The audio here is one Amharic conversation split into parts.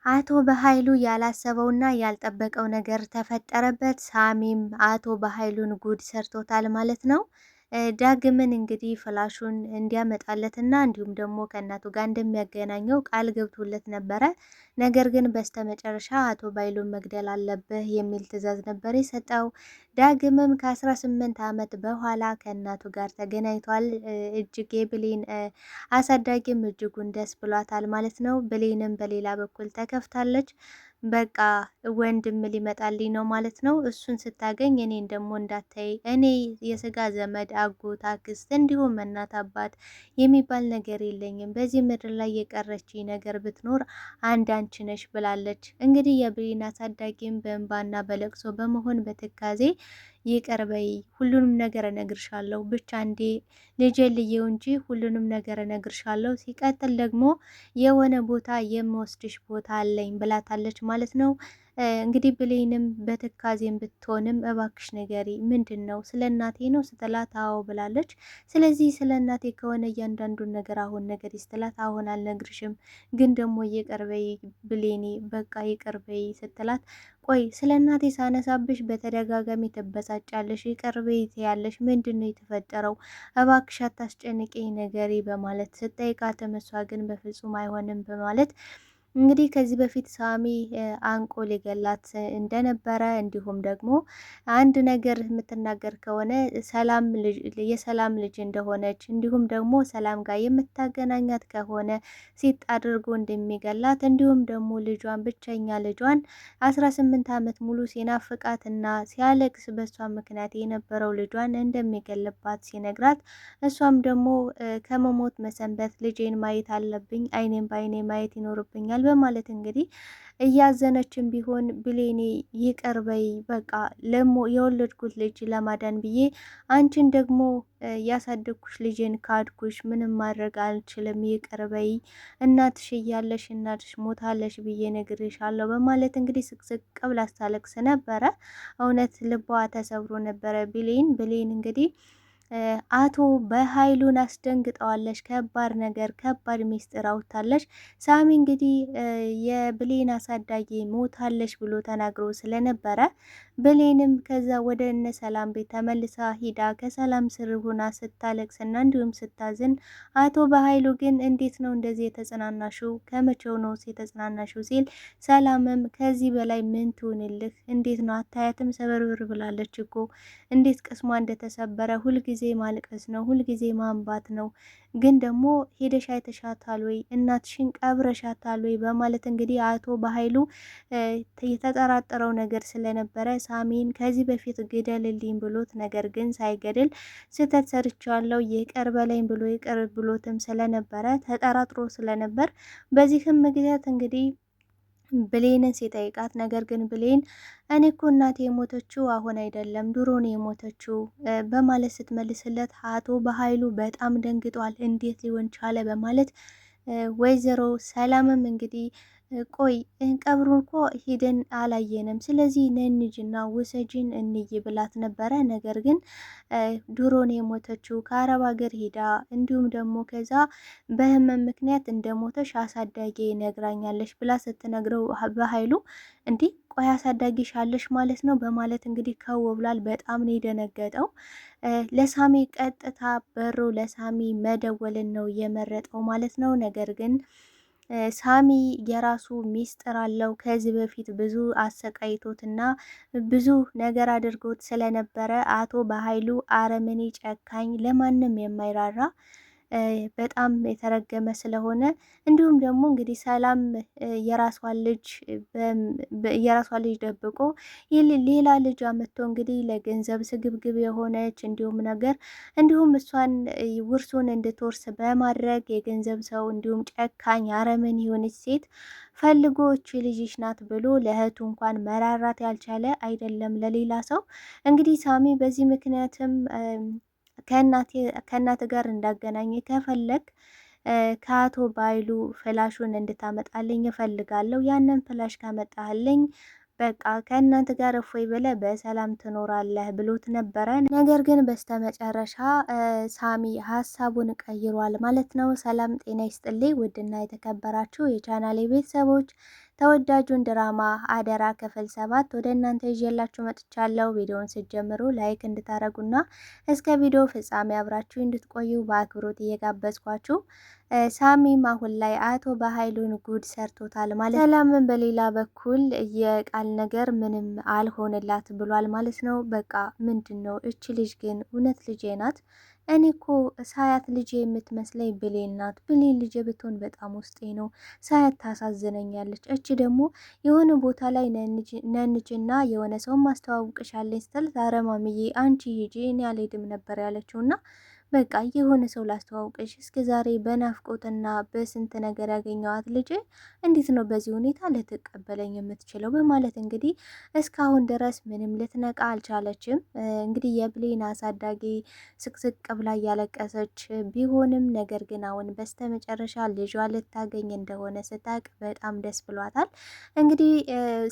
አቶ በኃይሉ ያላሰበውና ያልጠበቀው ነገር ተፈጠረበት። ሳሚም አቶ በኃይሉን ጉድ ሰርቶታል ማለት ነው። ዳግምን እንግዲህ ፍላሹን እንዲያመጣለትና እንዲሁም ደግሞ ከእናቱ ጋር እንደሚያገናኘው ቃል ገብቶለት ነበረ። ነገር ግን በስተመጨረሻ አቶ በኃይሉን መግደል አለብህ የሚል ትዕዛዝ ነበር የሰጠው። ዳግምም ከ18 ዓመት በኋላ ከእናቱ ጋር ተገናኝቷል። እጅግ የብሌን አሳዳጊም እጅጉን ደስ ብሏታል ማለት ነው። ብሌንም በሌላ በኩል ተከፍታለች። በቃ ወንድም ሊመጣልኝ ነው ማለት ነው። እሱን ስታገኝ እኔን ደግሞ እንዳታይ፣ እኔ የስጋ ዘመድ አጎት፣ አክስት እንዲሁም እናት አባት የሚባል ነገር የለኝም። በዚህ ምድር ላይ የቀረች ነገር ብትኖር አንድ አንቺ ነሽ ብላለች። እንግዲህ የብሌን አሳዳጊም በእንባና በለቅሶ በመሆን በትካዜ ይቅር በይ፣ ሁሉንም ነገር እነግርሻለሁ፣ ብቻ እንዴ ልጄ ልየው እንጂ ሁሉንም ነገር እነግርሻለሁ። ሲቀጥል ደግሞ የሆነ ቦታ የምወስድሽ ቦታ አለኝ ብላታለች ማለት ነው። እንግዲህ ብሌንም በትካዜም ብትሆንም እባክሽ ንገሪ፣ ምንድን ነው? ስለ እናቴ ነው ስትላት አዎ ብላለች። ስለዚህ ስለ እናቴ ከሆነ እያንዳንዱን ነገር አሁን ነገር ስትላት አሁን አልነግርሽም፣ ግን ደግሞ ይቅር በይ ብሌኔ፣ በቃ ይቅር በይ ስትላት ቆይ ስለ እናቴ ሳነሳብሽ በተደጋጋሚ ትበሳጫለሽ፣ ይቅር በይ ትያለሽ፣ ምንድን ነው የተፈጠረው? እባክሽ አታስጨንቂኝ ነገሬ በማለት ስትጠይቃትም እሷ ግን በፍጹም አይሆንም በማለት እንግዲህ ከዚህ በፊት ሳሚ አንቆ ሊገላት እንደነበረ እንዲሁም ደግሞ አንድ ነገር የምትናገር ከሆነ የሰላም ልጅ እንደሆነች እንዲሁም ደግሞ ሰላም ጋር የምታገናኛት ከሆነ ሲጥ አድርጎ እንደሚገላት እንዲሁም ደግሞ ልጇን ብቸኛ ልጇን 18 ዓመት ሙሉ ሲናፍቃትና ሲያለቅስ በሷ ምክንያት የነበረው ልጇን እንደሚገልባት ሲነግራት እሷም ደግሞ ከመሞት መሰንበት ልጄን ማየት አለብኝ፣ አይኔን በአይኔ ማየት ይኖርብኛል በማለት እንግዲህ እያዘነችን ቢሆን ብሌኔ ይቅር በይ፣ በቃ የወለድኩት ልጅ ለማዳን ብዬ አንቺን ደግሞ ያሳደግኩሽ ልጄን ካድኩሽ፣ ምንም ማድረግ አልችልም፣ ይቅር በይ፣ እናትሽ እያለሽ እናትሽ ሞታለሽ ብዬ ነግሬሻለሁ በማለት እንግዲህ ስቅስቅ ብላ ስታለቅስ ነበረ። እውነት ልቧ ተሰብሮ ነበረ። ብሌን እንግዲህ አቶ በኃይሉን አስደንግጠዋለች። ከባድ ነገር ከባድ ሚስጥር አውጥታለች። ሳሚ እንግዲህ የብሌን አሳዳጊ ሞታለች ብሎ ተናግሮ ስለነበረ ብሌንም ከዛ ወደ እነ ሰላም ቤት ተመልሳ ሂዳ ከሰላም ስር ሆና ስታለቅስና እንዲሁም ስታዝን አቶ በኃይሉ ግን እንዴት ነው እንደዚህ የተጽናናሽው? ከመቼው ነው የተጽናናሽው? ሲል ሰላምም ከዚህ በላይ ምን ትሆንልህ? እንዴት ነው አታያትም? ሰበርብር ብላለች እኮ እንዴት ቅስሟ እንደተሰበረ ሁልጊዜ ማልቀስ ነው፣ ሁልጊዜ ማንባት ነው። ግን ደግሞ ሄደሽ አይተሻታል ወይ? እናትሽን ቀብረሻታል ወይ? በማለት እንግዲህ አቶ በኃይሉ የተጠራጠረው ነገር ስለነበረ ሳሚን ከዚህ በፊት ግደልልኝ ብሎት ነገር ግን ሳይገድል ስህተት ሰርቻለሁ ይቅር በለኝ ብሎ ይቅር ብሎትም ስለነበረ ተጠራጥሮ ስለነበር በዚህም ምክንያት እንግዲህ ብሌንን ሲጠይቃት ነገር ግን ብሌን እኔ እኮ እናቴ የሞተችው አሁን አይደለም ድሮ ነው የሞተችው በማለት ስትመልስለት አቶ በኃይሉ በጣም ደንግጧል። እንዴት ሊሆን ቻለ በማለት ወይዘሮ ሰላምም እንግዲህ ቆይ ቀብሩን እኮ ሂደን አላየንም፣ ስለዚህ ነንጅና ውሰጂን እንይ ብላት ነበረ። ነገር ግን ድሮን የሞተችው ከአረብ ሀገር ሄዳ እንዲሁም ደግሞ ከዛ በህመም ምክንያት እንደሞተሽ አሳዳጊ ነግራኛለሽ ብላ ስትነግረው በኃይሉ እንዲህ ቆይ አሳዳጊሽ አለሽ ማለት ነው በማለት እንግዲህ ከወብላል። በጣም ነው የደነገጠው። ለሳሚ ቀጥታ በሮ ለሳሚ መደወልን ነው የመረጠው ማለት ነው። ነገር ግን ሳሚ የራሱ ሚስጥር አለው። ከዚህ በፊት ብዙ አሰቃይቶትና ብዙ ነገር አድርጎት ስለነበረ አቶ በኃይሉ አረመኔ፣ ጨካኝ፣ ለማንም የማይራራ በጣም የተረገመ ስለሆነ እንዲሁም ደግሞ እንግዲህ ሰላም የራሷን ልጅ ደብቆ ሌላ ልጅ አመጥቶ እንግዲህ ለገንዘብ ስግብግብ የሆነች እንዲሁም እሷን ውርሱን እንድትወርስ በማድረግ የገንዘብ ሰው እንዲሁም ጨካኝ አረመኔ የሆነች ሴት ፈልጎ እቺ ልጅሽ ናት ብሎ ለእህቱ እንኳን መራራት ያልቻለ አይደለም ለሌላ ሰው። እንግዲህ ሳሚ በዚህ ምክንያትም ከእናት ጋር እንዳገናኝ ከፈለግ ከአቶ በኃይሉ ፍላሹን እንድታመጣልኝ እፈልጋለሁ። ያንን ፍላሽ ካመጣህልኝ በቃ ከእናንተ ጋር እፎይ ብለ በሰላም ትኖራለህ ብሎት ነበረ። ነገር ግን በስተመጨረሻ ሳሚ ሀሳቡን ቀይሯል ማለት ነው። ሰላም ጤና ይስጥልኝ ውድና የተከበራችሁ የቻናሌ ቤተሰቦች ተወዳጁን ድራማ አደራ ክፍል 7 ወደ እናንተ ይዤላችሁ መጥቻለሁ። ቪዲዮውን ስትጀምሩ ላይክ እንድታረጉና እስከ ቪዲዮ ፍጻሜ አብራችሁ እንድትቆዩ በአክብሮት እየጋበዝኳችሁ ሳሚም አሁን ላይ አቶ በሀይሉን ጉድ ሰርቶታል ማለት ሰላምን በሌላ በኩል የቃል ነገር ምንም አልሆንላት ብሏል ማለት ነው። በቃ ምንድን ነው እች ልጅ ግን እውነት ልጄ ናት? እኔ እኮ ሳያት ልጄ የምትመስለኝ ብሌን ናት። ብሌን ልጄ ብትሆን በጣም ውስጤ ነው። ሳያት ታሳዝነኛለች። እች ደግሞ የሆነ ቦታ ላይ ነንጅና የሆነ ሰው ማስተዋውቅሻለኝ ስትል ታረማምዬ አንቺ ሂጂ እኔ አልሄድም ነበር ያለችውና በቃ የሆነ ሰው ላስተዋውቅሽ እስከ ዛሬ በናፍቆትና በስንት ነገር ያገኘዋት ልጅ እንዴት ነው በዚህ ሁኔታ ልትቀበለኝ የምትችለው? በማለት እንግዲህ እስካሁን ድረስ ምንም ልትነቃ አልቻለችም። እንግዲህ የብሌን አሳዳጊ ስቅስቅ ብላ እያለቀሰች ቢሆንም ነገር ግን አሁን በስተመጨረሻ ልጇ ልታገኝ እንደሆነ ስታቅ በጣም ደስ ብሏታል። እንግዲህ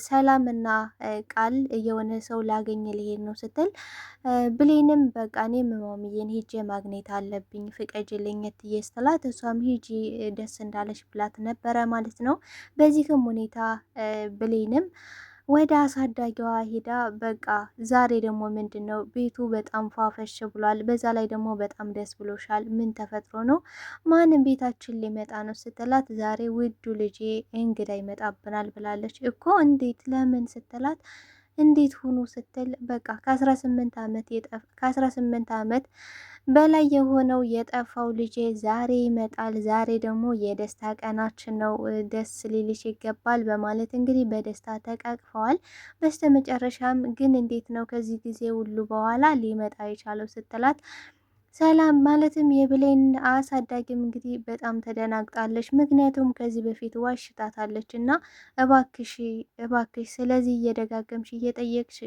ሰላምና ቃል የሆነ ሰው ላገኝ ልሄድ ነው ስትል ብሌንም በቃ እኔ ማሚዬን ሂጄ ማግኘት አለብኝ ፍቀጅልኝ እትዬ ስትላት እሷም ሂጂ ደስ እንዳለሽ ብላት ነበረ ማለት ነው። በዚህም ሁኔታ ብሌንም ወደ አሳዳጊዋ ሂዳ በቃ ዛሬ ደግሞ ምንድን ነው ቤቱ በጣም ፏፈሽ ብሏል፣ በዛ ላይ ደግሞ በጣም ደስ ብሎሻል፣ ምን ተፈጥሮ ነው? ማንም ቤታችን ሊመጣ ነው ስትላት ዛሬ ውዱ ልጄ እንግዳ ይመጣብናል ብላለች እኮ እንዴት ለምን ስትላት እንዴት ሆኖ ስትል በቃ ከ18 ዓመት በላይ የሆነው የጠፋው ልጄ ዛሬ ይመጣል። ዛሬ ደግሞ የደስታ ቀናችን ነው፣ ደስ ሊልሽ ይገባል በማለት እንግዲህ በደስታ ተቃቅፈዋል። በስተመጨረሻም ግን እንዴት ነው ከዚህ ጊዜ ሁሉ በኋላ ሊመጣ የቻለው ስትላት ሰላም ማለትም የብሌን አሳዳጊም እንግዲህ በጣም ተደናግጣለች። ምክንያቱም ከዚህ በፊት ዋሽታታለች እና እባክሽ ስለዚህ እየደጋገምሽ እየጠየቅሽ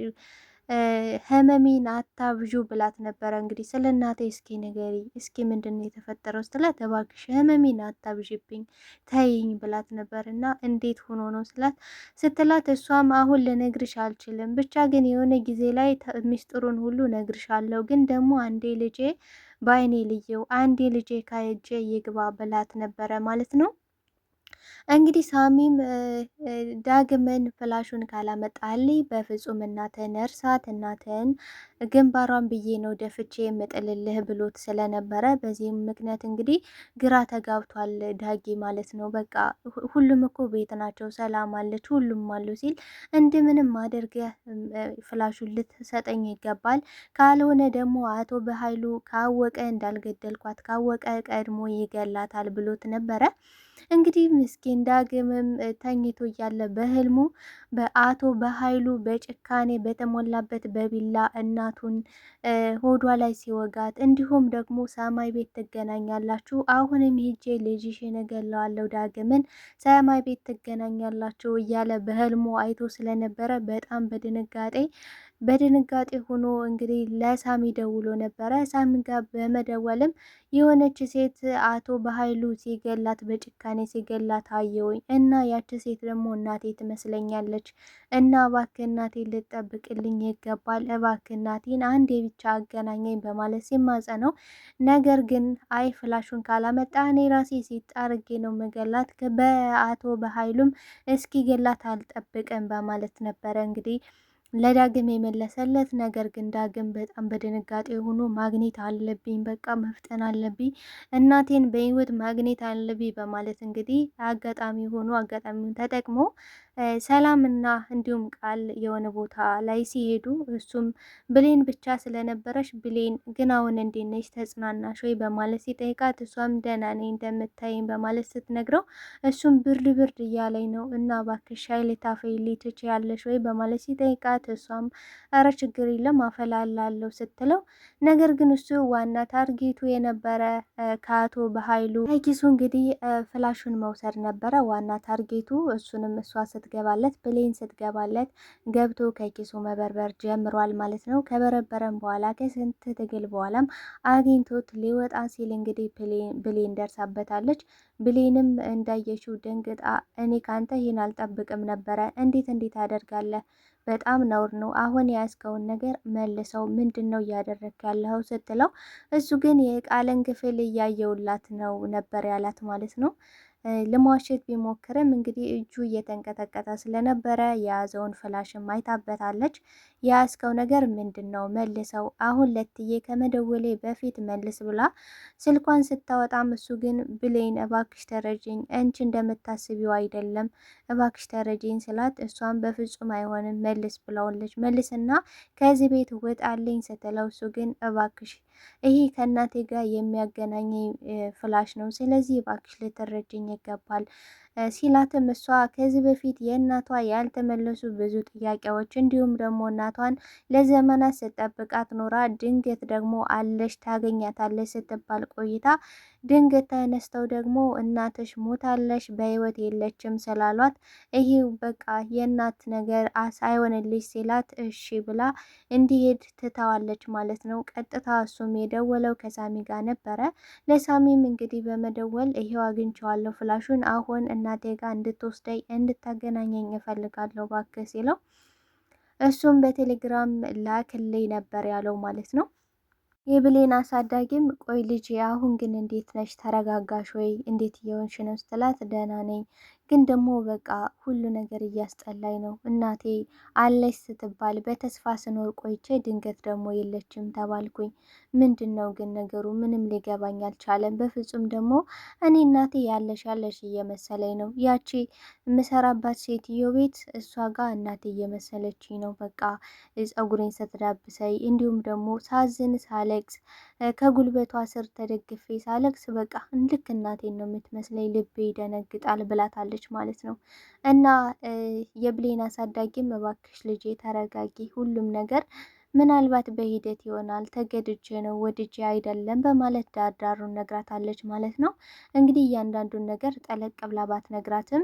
ህመሜን አታብዡ ብላት ነበረ። እንግዲህ ስለ እናቴ እስኪ ንገሪ እስኪ ምንድን ነው የተፈጠረው ስትላት እባክሽ ህመሜን አታብዥብኝ ተይኝ ብላት ነበር። እና እንዴት ሆኖ ነው ስትላት እሷም አሁን ልነግርሽ አልችልም፣ ብቻ ግን የሆነ ጊዜ ላይ ሚስጥሩን ሁሉ ነግርሻለሁ፣ ግን ደግሞ አንዴ ልጄ በአይኔ ልየው አንዴ ልጄ ካየጄ ይግባ ብላት ነበረ ማለት ነው። እንግዲህ ሳሚም ዳግምን ፍላሹን ካላመጣልኝ በፍጹም እናትህን እርሳት፣ እናትህን ግንባሯን ብዬ ነው ደፍቼ የምጥልልህ ብሎት ስለነበረ በዚህም ምክንያት እንግዲህ ግራ ተጋብቷል ዳጊ ማለት ነው። በቃ ሁሉም እኮ ቤት ናቸው፣ ሰላም አለች፣ ሁሉም አሉ ሲል እንደምንም አድርገህ ፍላሹን ልትሰጠኝ ይገባል፣ ካልሆነ ደግሞ አቶ በሀይሉ ካወቀ እንዳልገደልኳት ካወቀ ቀድሞ ይገላታል ብሎት ነበረ። እንግዲህ ምስኪን ዳግምም ተኝቶ እያለ በህልሙ በአቶ በሀይሉ በጭካኔ በተሞላበት በቢላ እናቱን ሆዷ ላይ ሲወጋት፣ እንዲሁም ደግሞ ሰማይ ቤት ትገናኛላችሁ፣ አሁንም ሄጄ ልጅሽን እገለዋለሁ ዳግምን ሰማይ ቤት ትገናኛላችሁ እያለ በህልሙ አይቶ ስለነበረ በጣም በድንጋጤ ሆኖ እንግዲህ ለሳሚ ደውሎ ነበረ። ሳሚ ጋር በመደወልም የሆነች ሴት አቶ በሀይሉ ሲገላት በጭካኔ ሲገላት አየውኝ እና ያቺ ሴት ደግሞ እናቴ ትመስለኛለች እና እባክህ እናቴ ልጠብቅልኝ ይገባል፣ እባክህ እናቴን አንዴ ብቻ አገናኘኝ በማለት ሲማጸነው፣ ነገር ግን አይ ፍላሹን ካላመጣ እኔ ራሴ ሲጣርጌ ነው መገላት፣ በአቶ በሀይሉም እስኪ ገላት አልጠብቅም በማለት ነበረ እንግዲህ ለዳግም የመለሰለት። ነገር ግን ዳግም በጣም በድንጋጤ ሆኖ ማግኘት አለብኝ፣ በቃ መፍጠን አለብኝ፣ እናቴን በህይወት ማግኘት አለብኝ በማለት እንግዲህ አጋጣሚውን ተጠቅሞ ሰላምና እንዲሁም ቃል የሆነ ቦታ ላይ ሲሄዱ እሱም ብሌን ብቻ ስለነበረች ብሌን ግን አሁን እንዴት ነሽ ተጽናናሽ ወይ በማለት ሲጠይቃት እሷም ደህና ነኝ እንደምታይኝ በማለት ስትነግረው እሱም ብርድ እያለኝ ነው እና እባክሽ ሻይ ልታፈይልኝ ትችያለሽ ወይ በማለት ሲጠይቃት እሷም ኧረ ችግር የለም አፈላላለሁ ስትለው፣ ነገር ግን እሱ ዋና ታርጌቱ የነበረ ከአቶ በሀይሉ ከኪሱ እንግዲህ ፍላሹን መውሰድ ነበረ ዋና ታርጌቱ። እሱንም እሷ ስትገባለት ብሌን ስትገባለት ገብቶ ከኪሱ መበርበር ጀምሯል ማለት ነው። ከበረበረም በኋላ ከስንት ትግል በኋላም አግኝቶት ሊወጣ ሲል እንግዲህ ብሌን ደርሳበታለች። ብሌንም እንዳየችው ደንግጣ እኔ ካንተ ይህን አልጠብቅም ነበረ፣ እንዴት አደርጋለህ? በጣም ነውር ነው፣ አሁን የያዝከውን ነገር መልሰው፣ ምንድን ነው እያደረግክ ያለኸው ስትለው፣ እሱ ግን የቃልን ክፍል እያየውላት ነው ነበር ያላት ማለት ነው። ለመዋሸት ቢሞክርም እንግዲህ እጁ እየተንቀጠቀጠ ስለነበረ የያዘውን ፍላሽም አይታበታለች። የያዝከው ነገር ምንድን ነው? መልሰው፣ አሁን ለትዬ ከመደወሌ በፊት መልስ ብላ ስልኳን ስታወጣም እሱ ግን ብሌን እባክሽ ተረጅኝ፣ አንቺ እንደምታስቢው አይደለም፣ እባክሽ ተረጅኝ ስላት እሷን በፍጹም አይሆንም መልስ ብለዋለች። መልስና ከዚህ ቤት ውጣልኝ ስትለው እሱ ግን እባክሽ ይሄ ከእናቴ ጋር የሚያገናኝ ፍላሽ ነው፣ ስለዚህ እባክሽ ልትረጅኝ ይገባል ሲላትም እሷ ከዚህ በፊት የእናቷ ያልተመለሱ ብዙ ጥያቄዎች እንዲሁም ደግሞ እናቷን ለዘመናት ስትጠብቃት ኖራ ድንገት ደግሞ አለሽ ታገኛታለሽ ስትባል ቆይታ ድንገት ተነስተው ደግሞ እናትሽ ሞታለሽ በህይወት የለችም ስላሏት ይሄው በቃ የእናት ነገር ሳይሆንልሽ ሲላት እሺ ብላ እንዲሄድ ትተዋለች ማለት ነው። ቀጥታ እሱም የደወለው ከሳሚ ጋር ነበረ። ለሳሚም እንግዲህ በመደወል ይሄው አግኝቼዋለሁ ፍላሹን፣ አሁን እናቴ ጋር እንድትወስደኝ እንድታገናኘኝ እፈልጋለሁ እባክህ ሲለው እሱም በቴሌግራም ላክልኝ ነበር ያለው ማለት ነው። የብሌን አሳዳጊም ቆይ ልጅ አሁን ግን እንዴት ነሽ? ተረጋጋሽ ወይ? እንዴት እየሆንሽ ነው ስትላት ደህና ነኝ፣ ግን ደግሞ በቃ ሁሉ ነገር እያስጠላኝ ነው። እናቴ አለች ስትባል በተስፋ ስኖር ቆይቼ ድንገት ደግሞ የለችም ተባልኩኝ። ምንድን ነው ግን ነገሩ? ምንም ሊገባኝ አልቻለም። በፍጹም ደግሞ እኔ እናቴ ያለሽ እየመሰለኝ ነው። ያቺ የምሰራባት ሴትዮ ቤት እሷ ጋር እናቴ እየመሰለችኝ ነው። በቃ ጸጉሬን ስትዳብሰኝ እንዲሁም ደግሞ ሳዝን ሳለቅስ ከጉልበቷ ስር ተደግፌ ሳለቅስ በቃ ልክ እናቴን ነው የምትመስለኝ፣ ልቤ ይደነግጣል ብላታለች ማለት ነው። እና የብሌን አሳዳጊም እባክሽ ልጄ ተረጋጊ፣ ሁሉም ነገር ምናልባት በሂደት ይሆናል፣ ተገድጄ ነው ወድጄ አይደለም በማለት ዳርዳሩን ነግራታለች ማለት ነው። እንግዲህ እያንዳንዱን ነገር ጠለቅ ብላ ባትነግራትም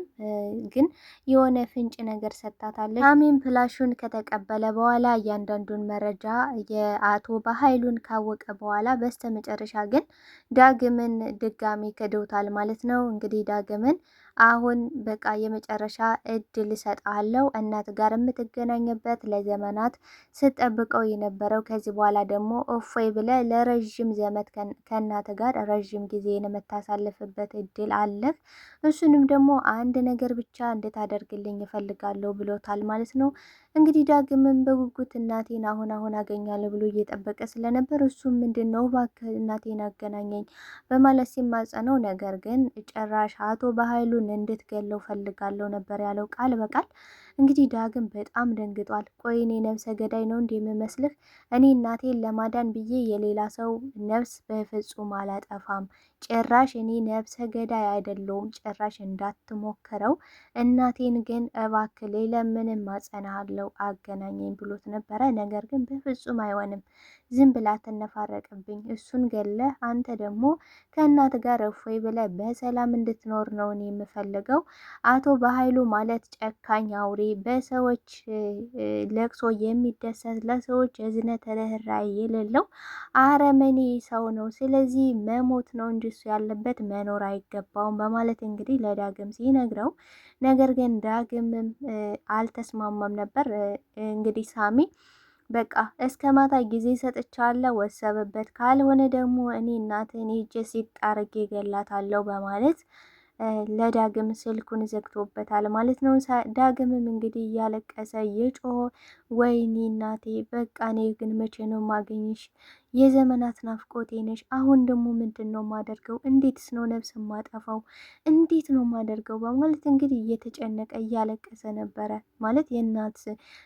ግን የሆነ ፍንጭ ነገር ሰጥታታለች። ሳሚም ፍላሹን ከተቀበለ በኋላ እያንዳንዱን መረጃ የአቶ በኃይሉን ካወቀ በኋላ በስተመጨረሻ ግን ዳግምን ድጋሚ ክደውታል ማለት ነው። እንግዲህ ዳግምን አሁን በቃ የመጨረሻ እድል እሰጥሃለሁ እናት ጋር የምትገናኝበት ለዘመናት ስጠብቀው የነበረው ከዚህ በኋላ ደግሞ እፎይ ብለ ለረዥም ዘመት ከእናት ጋር ረዥም ጊዜን የምታሳልፍበት እድል አለህ። እሱንም ደግሞ አንድ ነገር ብቻ እንድታደርግልኝ እፈልጋለሁ ብሎታል ማለት ነው። እንግዲህ ዳግምም በጉጉት እናቴን አሁን አገኛለሁ ብሎ እየጠበቀ ስለነበር እሱም ምንድን ነው እባክህ እናቴን አገናኘኝ በማለት ሲማጸነው፣ ነገር ግን ጭራሽ አቶ በኃይሉን እንድትገለው ፈልጋለሁ ነበር ያለው ቃል በቃል። እንግዲህ ዳግም በጣም ደንግጧል። ቆይ እኔ ነብሰ ገዳይ ነው እንዴ የምመስልህ? እኔ እናቴን ለማዳን ብዬ የሌላ ሰው ነፍስ በፍጹም አላጠፋም። ጭራሽ እኔ ነብሰ ገዳይ አይደለሁም። ጭራሽ እንዳትሞክረው። እናቴን ግን እባክህ ለምንም ማጸናሃለሁ አገናኘኝ ብሎት ነበረ። ነገር ግን በፍጹም አይሆንም፣ ዝም ብላ ትነፋረቅብኝ፣ እሱን ገለህ አንተ ደግሞ ከእናት ጋር እፎይ ብለህ በሰላም እንድትኖር ነው እኔ የምፈልገው። አቶ በኃይሉ ማለት ጨካኝ አውሬ፣ በሰዎች ለቅሶ የሚደሰት ለሰዎች እዝነት ርህራሄ የሌለው አረመኔ ሰው ነው። ስለዚህ መሞት ነው እንጂ እሱ ያለበት መኖር አይገባውም በማለት እንግዲህ ለዳግም ሲነግረው፣ ነገር ግን ዳግምም አልተስማማም ነበር። እንግዲህ ሳሚ በቃ እስከ ማታ ጊዜ ሰጥቻለሁ፣ ወሰበበት፣ ካልሆነ ደግሞ እኔ እናትህን ሄጄ ሲጣርጌ ገላታለሁ በማለት ለዳግም ስልኩን ዘግቶበታል ማለት ነው። ዳግምም እንግዲህ እያለቀሰ የጮኸ ወይኔ እናቴ በቃ እኔ ግን መቼ ነው ማገኝሽ? የዘመናት ናፍቆቴ ነሽ። አሁን ደግሞ ምንድን ነው ማደርገው? እንዴትስ ነው ነፍስ ማጠፋው? እንዴት ነው ማደርገው? በማለት እንግዲህ እየተጨነቀ እያለቀሰ ነበረ ማለት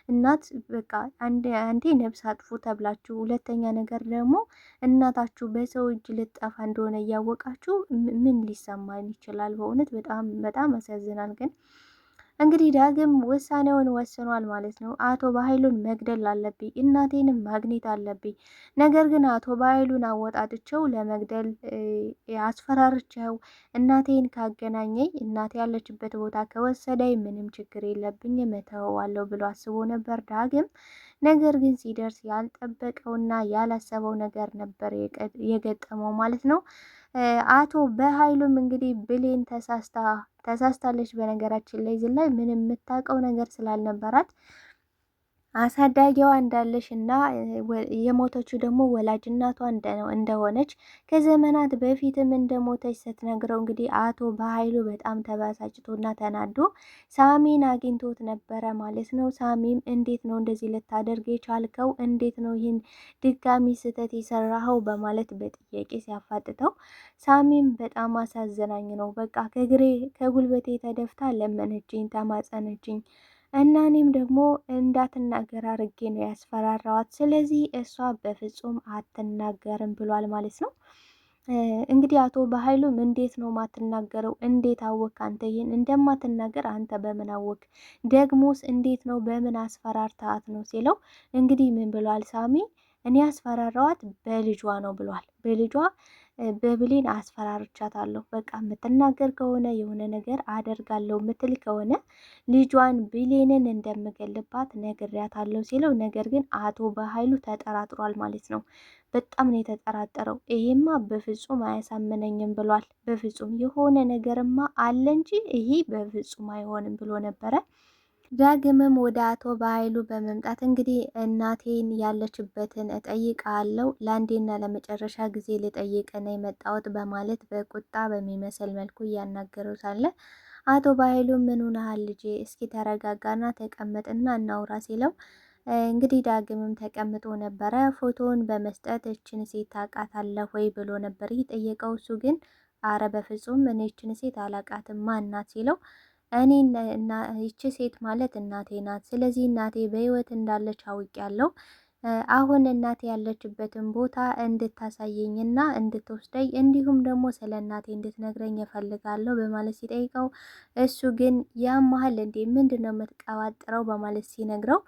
እናት በቃ አንዴ ነፍስ አጥፉ ተብላችሁ፣ ሁለተኛ ነገር ደግሞ እናታችሁ በሰው እጅ ልጠፋ እንደሆነ እያወቃችሁ ምን ሊሰማን ይችላል? በእውነት በጣም በጣም ያሳዝናል። ግን እንግዲህ ዳግም ውሳኔውን ወስኗል ማለት ነው። አቶ በኃይሉን መግደል አለብኝ፣ እናቴንም ማግኘት አለብኝ። ነገር ግን አቶ በኃይሉን አወጣጥቸው ለመግደል አስፈራርቸው እናቴን ካገናኘኝ፣ እናቴ ያለችበት ቦታ ከወሰደኝ ምንም ችግር የለብኝም እተወዋለሁ ብሎ አስቦ ነበር ዳግም። ነገር ግን ሲደርስ ያልጠበቀውና ያላሰበው ነገር ነበር የገጠመው ማለት ነው። አቶ በኃይሉም እንግዲህ ብሌን ተሳስታለች። በነገራችን ላይ ዝላይ ምንም የምታውቀው ነገር ስላልነበራት አሳዳጊዋ እንዳለሽ እና የሞተችው ደግሞ ወላጅ እናቷ እንደሆነች ከዘመናት በፊትም እንደሞተች ስትነግረው እንግዲህ አቶ በኃይሉ በጣም ተበሳጭቶና ተናዶ ሳሚን አግኝቶት ነበረ ማለት ነው። ሳሚም እንዴት ነው እንደዚህ ልታደርግ የቻልከው? እንዴት ነው ይህን ድጋሚ ስህተት የሰራኸው? በማለት በጥያቄ ሲያፋጥተው ሳሚም በጣም አሳዘናኝ ነው፣ በቃ ከጉልበቴ ተደፍታ ለመነችኝ፣ ተማጸነችኝ እና እኔም ደግሞ እንዳትናገር አድርጌ ነው ያስፈራራዋት። ስለዚህ እሷ በፍጹም አትናገርም ብሏል ማለት ነው። እንግዲህ አቶ በኃይሉም እንዴት ነው ማትናገረው? እንዴት አወቅ? አንተ ይህን እንደማትናገር አንተ በምን አወቅ? ደግሞስ እንዴት ነው በምን አስፈራርታት ነው ሲለው እንግዲህ ምን ብሏል ሳሚ? እኔ አስፈራራዋት በልጇ ነው ብሏል። በልጇ በብሌን አስፈራርቻታለሁ። በቃ የምትናገር ከሆነ የሆነ ነገር አደርጋለሁ ምትል ከሆነ ልጇን ብሌንን እንደምገልባት ነግሬያታለሁ ሲለው፣ ነገር ግን አቶ በኃይሉ ተጠራጥሯል ማለት ነው። በጣም ነው የተጠራጠረው። ይሄማ በፍጹም አያሳምነኝም ብሏል። በፍጹም የሆነ ነገርማ አለ እንጂ ይሄ በፍጹም አይሆንም ብሎ ነበረ። ዳግምም ወደ አቶ በኃይሉ በመምጣት እንግዲህ እናቴን ያለችበትን እጠይቃለሁ፣ ለአንዴና ለመጨረሻ ጊዜ ልጠይቅ ነው የመጣሁት በማለት በቁጣ በሚመስል መልኩ እያናገረው ሳለ አቶ በኃይሉ ምን ሆነሃል ልጄ? እስኪ ተረጋጋና ተቀመጥና እናውራ ሲለው እንግዲህ ዳግምም ተቀምጦ ነበረ። ፎቶውን በመስጠት እችን ሴት ታውቃታለህ ወይ ብሎ ነበር ይህ ጠየቀው። እሱ ግን አረ በፍጹም እኔ እችን ሴት አላውቃትም ማናት ሲለው እኔ ይቺ ሴት ማለት እናቴ ናት። ስለዚህ እናቴ በህይወት እንዳለች አውቄያለሁ። አሁን እናቴ ያለችበትን ቦታ እንድታሳየኝና እንድትወስደኝ እንዲሁም ደግሞ ስለ እናቴ እንድትነግረኝ እፈልጋለሁ በማለት ሲጠይቀው እሱ ግን ያመሃል እንዴ ምንድን ነው የምትቀባጥረው በማለት ሲነግረው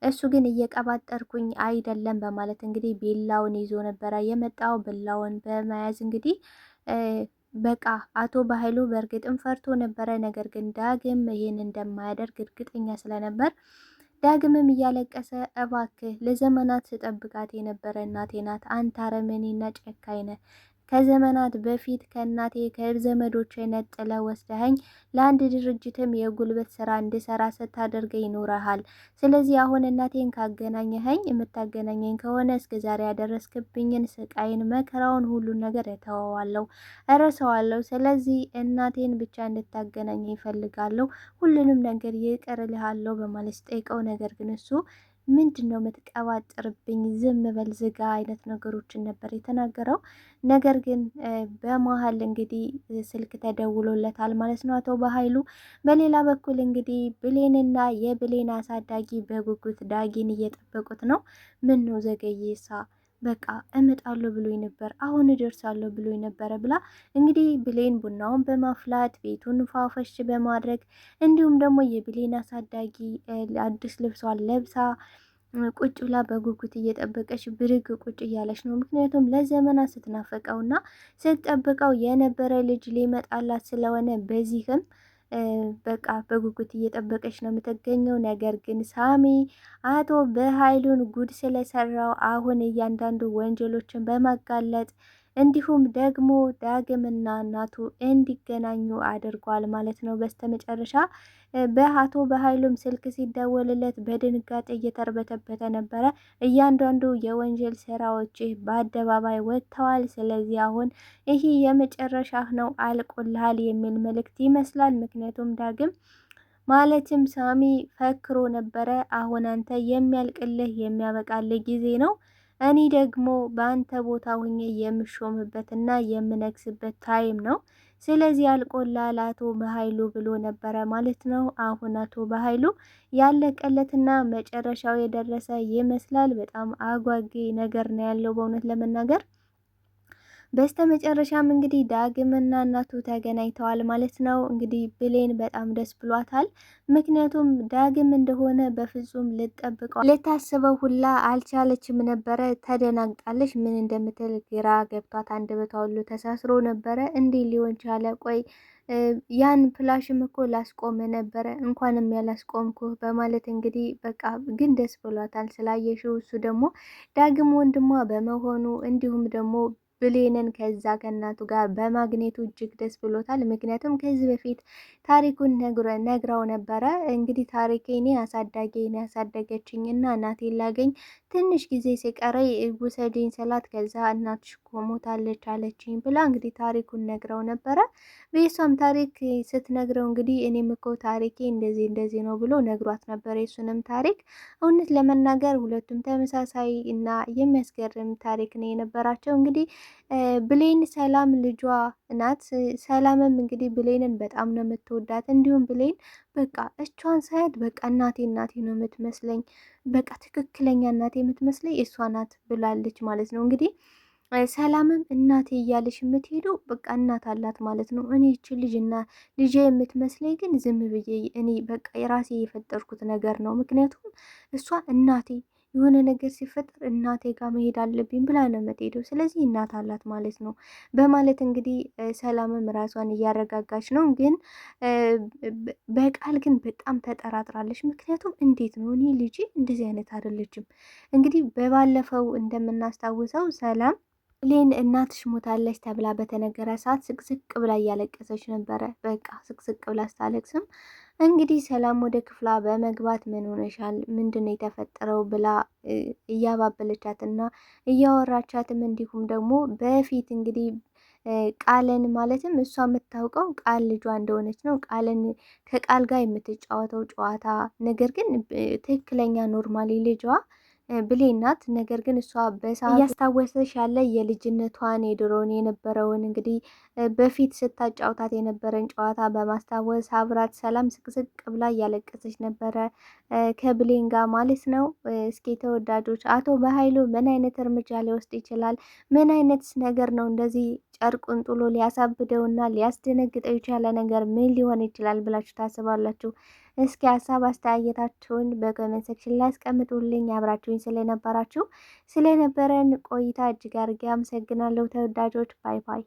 እሱ ግን እየቀባጠርኩኝ አይደለም በማለት እንግዲህ ቢላውን ይዞ ነበረ የመጣው። ቢላውን በመያዝ እንግዲህ በቃ አቶ በኃይሉ በእርግጥም ፈርቶ ነበረ። ነገር ግን ዳግም ይህን እንደማያደርግ እርግጠኛ ስለነበር ዳግምም እያለቀሰ እባክህ ለዘመናት ስጠብቃት የነበረ እናቴ ናት፣ አንተ አረመኔና ጨካኝ ነህ። ከዘመናት በፊት ከእናቴ ከዘመዶቼ ነጥለ ወስደኸኝ ለአንድ ድርጅትም የጉልበት ስራ እንድሰራ ስታደርገኝ ይኖረሃል። ስለዚህ አሁን እናቴን ካገናኘኸኝ የምታገናኘኝ ከሆነ እስከ ዛሬ ያደረስክብኝን ስቃይን፣ መከራውን፣ ሁሉን ነገር እተወዋለሁ፣ እረሳዋለሁ። ስለዚህ እናቴን ብቻ እንድታገናኘ ይፈልጋለሁ፣ ሁሉንም ነገር ይቅር እልሃለሁ በማለት ስጠይቀው ነገር ግን እሱ ምንድን ነው የምትቀባጥርብኝ? ዝም በል ዝጋ አይነት ነገሮችን ነበር የተናገረው። ነገር ግን በመሀል እንግዲህ ስልክ ተደውሎለታል ማለት ነው አቶ በኃይሉ። በሌላ በኩል እንግዲህ ብሌንና የብሌን አሳዳጊ በጉጉት ዳጊን እየጠበቁት ነው። ምን ነው ዘገየሳ? በቃ እመጣለሁ ብሎኝ ነበር፣ አሁን እደርሳለሁ ብሎኝ ነበረ ብላ እንግዲህ ብሌን ቡናውን በማፍላት ቤቱን ፋፈሽ በማድረግ እንዲሁም ደግሞ የብሌን አሳዳጊ አዲስ ልብሷን ለብሳ ቁጭ ብላ በጉጉት እየጠበቀች ብድግ ቁጭ እያለች ነው። ምክንያቱም ለዘመናት ስትናፈቀውና ስትጠብቀው የነበረ ልጅ ሊመጣላት ስለሆነ በዚህም በቃ በጉጉት እየጠበቀች ነው የምትገኘው። ነገር ግን ሳሚ አቶ በኃይሉን ጉድ ስለሰራው አሁን እያንዳንዱ ወንጀሎችን በማጋለጥ እንዲሁም ደግሞ ዳግምና እናቱ እንዲገናኙ አድርጓል ማለት ነው። በስተመጨረሻ በአቶ በኃይሉም ስልክ ሲደወልለት በድንጋጤ እየተርበተበተ ነበረ። እያንዳንዱ የወንጀል ስራዎች በአደባባይ ወጥተዋል። ስለዚህ አሁን ይህ የመጨረሻህ ነው፣ አልቆልሃል የሚል መልእክት ይመስላል። ምክንያቱም ዳግም ማለትም ሳሚ ፈክሮ ነበረ። አሁን አንተ የሚያልቅልህ የሚያበቃልህ ጊዜ ነው፣ እኔ ደግሞ በአንተ ቦታ ሁኜ የምሾምበትና የምነግስበት ታይም ነው። ስለዚህ አልቆላል አቶ በኃይሉ ብሎ ነበረ ማለት ነው። አሁን አቶ በኃይሉ ያለቀለትና መጨረሻው የደረሰ ይመስላል። በጣም አጓጊ ነገር ነው ያለው በእውነት ለመናገር። በስተ መጨረሻም እንግዲህ ዳግምና እናቱ ተገናኝተዋል ማለት ነው። እንግዲህ ብሌን በጣም ደስ ብሏታል። ምክንያቱም ዳግም እንደሆነ በፍጹም ልጠብቀው ልታስበው ሁላ አልቻለችም ነበረ። ተደናግጣለች። ምን እንደምትል ግራ ገብቷት አንደበቷ ሁሉ ተሳስሮ ነበረ። እንዲህ ሊሆን ቻለ? ቆይ ያን ፍላሽም እኮ ላስቆመ ነበረ እንኳንም ያላስቆምኩ በማለት እንግዲህ በቃ ግን ደስ ብሏታል ስላየሽው። እሱ ደግሞ ዳግም ወንድሟ በመሆኑ እንዲሁም ደግሞ ብሌንን ከዛ ከእናቱ ጋር በማግኘቱ እጅግ ደስ ብሎታል። ምክንያቱም ከዚህ በፊት ታሪኩን ነግራው ነበረ። እንግዲህ ታሪኬ እኔ አሳዳጊ እኔ ያሳደገችኝ እና እናቴን ላገኝ ትንሽ ጊዜ ሲቀረኝ ውሰጂኝ ስላት ከዛ እናትሽ እኮ ሞታለች አለችኝ ብላ እንግዲህ ታሪኩን ነግራው ነበረ። በሷም ታሪክ ስትነግረው እንግዲህ እኔም እኮ ታሪኬ እንደዚህ እንደዚህ ነው ብሎ ነግሯት ነበር። የሱንም ታሪክ እውነት ለመናገር ሁለቱም ተመሳሳይ እና የሚያስገርም ታሪክ ነው የነበራቸው። እንግዲህ ብሌን ሰላም ልጇ ናት። ሰላምም እንግዲህ ብሌንን በጣም ነው የምትወዳት። እንዲሁም ብሌን በቃ እቿን ሳያት በቃ እናቴ እናቴ ነው የምትመስለኝ፣ በቃ ትክክለኛ እናቴ የምትመስለኝ እሷ ናት ብላለች ማለት ነው። እንግዲህ ሰላምም እናቴ እያለሽ የምትሄደው በቃ እናት አላት ማለት ነው። እኔ ይቺ ልጅ እና ልጄ የምትመስለኝ ግን ዝም ብዬ እኔ በቃ የራሴ የፈጠርኩት ነገር ነው። ምክንያቱም እሷ እናቴ የሆነ ነገር ሲፈጠር እናቴ ጋር መሄድ አለብኝ ብላ ነው የምትሄደው። ስለዚህ እናት አላት ማለት ነው በማለት እንግዲህ ሰላምም ራሷን እያረጋጋች ነው። ግን በቃል ግን በጣም ተጠራጥራለች። ምክንያቱም እንዴት ነው እኔ ልጄ እንደዚህ አይነት አይደለችም። እንግዲህ በባለፈው እንደምናስታውሰው ሰላም ብሌን እናትሽ ሞታለች ተብላ በተነገረ ሰዓት ስቅስቅ ብላ እያለቀሰች ነበረ። በቃ ስቅስቅ ብላ ስታለቅስም እንግዲህ ሰላም ወደ ክፍሏ በመግባት ምን ሆነሻል? ምንድን ነው የተፈጠረው? ብላ እያባበለቻትና እያወራቻትም እንዲሁም ደግሞ በፊት እንግዲህ ቃልን ማለትም እሷ የምታውቀው ቃል ልጇ እንደሆነች ነው። ቃልን ከቃል ጋር የምትጫወተው ጨዋታ ነገር ግን ትክክለኛ ኖርማሊ ልጇ ብሌን ናት። ነገር ግን እሷ በሰዓቱ እያስታወሰች ያለ የልጅነቷን የድሮውን የነበረውን እንግዲህ በፊት ስታጫውታት የነበረን ጨዋታ በማስታወስ አብራት ሰላም ስቅስቅ ብላ እያለቀሰች ነበረ ከብሌን ጋር ማለት ነው። እስኪ ተወዳጆች አቶ በኃይሉ ምን አይነት እርምጃ ሊወስድ ይችላል? ምን አይነት ነገር ነው እንደዚህ ጨርቁን ጥሎ ሊያሳብደውና ሊያስደነግጠው የቻለ ነገር ምን ሊሆን ይችላል ብላችሁ ታስባላችሁ? እስኪ ሀሳብ አስተያየታችሁን በኮሜንት ሴክሽን ላይ አስቀምጡልኝ። አብራችሁኝ ስለነበራችሁ ስለነበረን ቆይታ እጅግ አድርጌ አመሰግናለሁ ተወዳጆች። ባይ ባይ።